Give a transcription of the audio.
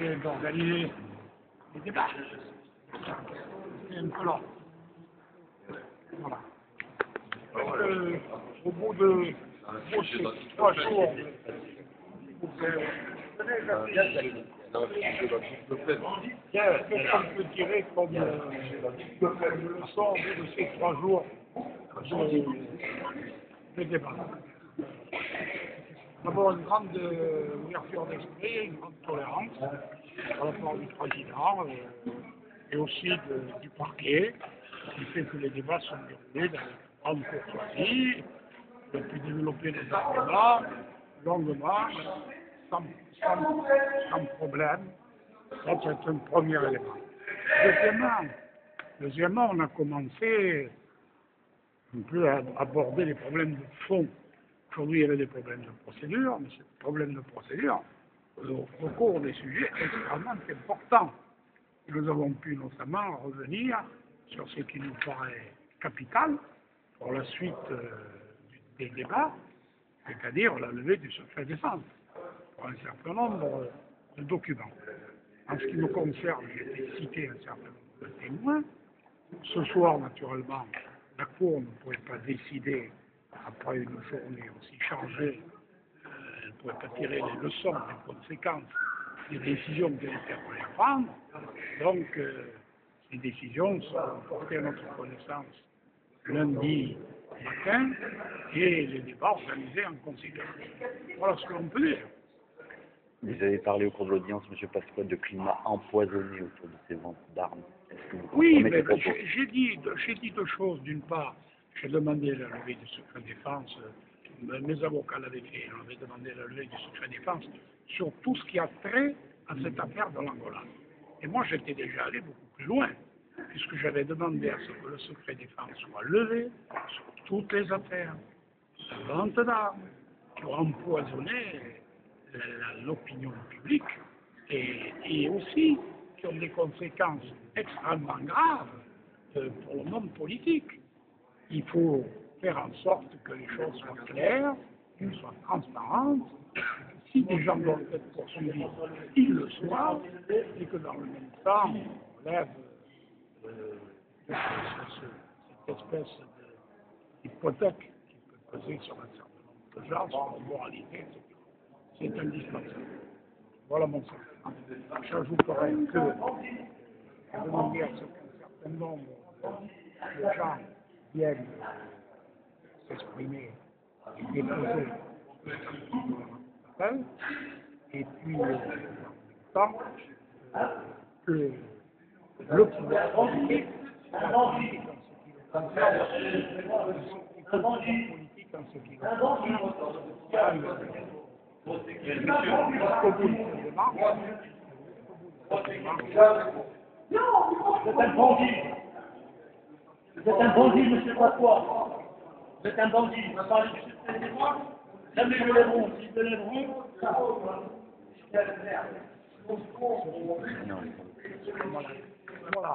c'est d'organiser des débats. C'est un peu long. Voilà. Au bout de 3 jours, qu'est-ce qu'on peut tirer comme leçon au bout de ces 3 jours de débat? D'abord, une grande ouverture d'esprit, une grande tolérance à la part du président et aussi du parquet, qui fait que les débats sont déroulés dans une grande courtoisie, on a pu développer nos arguments longuement, sans problème. Ça, c'est un premier élément. Deuxièmement, on a commencé un peu à aborder les problèmes de fond. Aujourd'hui, il y avait des problèmes de procédure, mais ces problèmes de procédure recourent des sujets extrêmement importants. Nous avons pu notamment revenir sur ce qui nous paraît capital pour la suite des débats, c'est-à-dire la levée du secret défense pour un certain nombre de documents. En ce qui nous concerne, j'ai cité un certain nombre de témoins. Ce soir, naturellement, la Cour ne pouvait pas décider, après une journée aussi chargée, elle ne pouvait pas tirer les leçons, les conséquences des décisions qu'elle était appelée à prendre. Donc, ces décisions sont portées à notre connaissance lundi matin et les débats organisés en conséquence. Voilà ce que l'on peut dire. Vous avez parlé au cours de l'audience, M. Pasqua, de climat empoisonné autour de ces ventes d'armes. Oui, mais j'ai dit 2 choses. D'une part, j'ai demandé la levée du secret défense, mes avocats l'avaient fait, on avait demandé la levée du secret défense sur tout ce qui a trait à cette affaire de l'Angola. Et moi, j'étais déjà allé beaucoup plus loin, puisque j'avais demandé à ce que le secret défense soit levé sur toutes les affaires de vente d'armes qui ont empoisonné l'opinion publique et aussi qui ont des conséquences extrêmement graves pour le monde politique. Il faut faire en sorte que les choses soient claires, qu'elles soient transparentes. Si des gens doivent être poursuivis, ils le soient, et que dans le même temps, on lève cette espèce d'hypothèque qui peut peser sur un certain nombre de gens, sur la moralité, etc. C'est indispensable. Voilà mon sens. J'ajouterai que de manière à ce qu'un certain nombre de gens viennent s'exprimer et déposer appel, et puis en même temps que le pouvoir politique en ce qui le concerne, politique en ce qui le concerne, Vous êtes un bandit. Vous êtes un bandit, monsieur Pasqua. Vous êtes un bandit. Vous parlez du secret des défense. Jamais je lèveront. Si je lèveront, ça va. Non. voilà.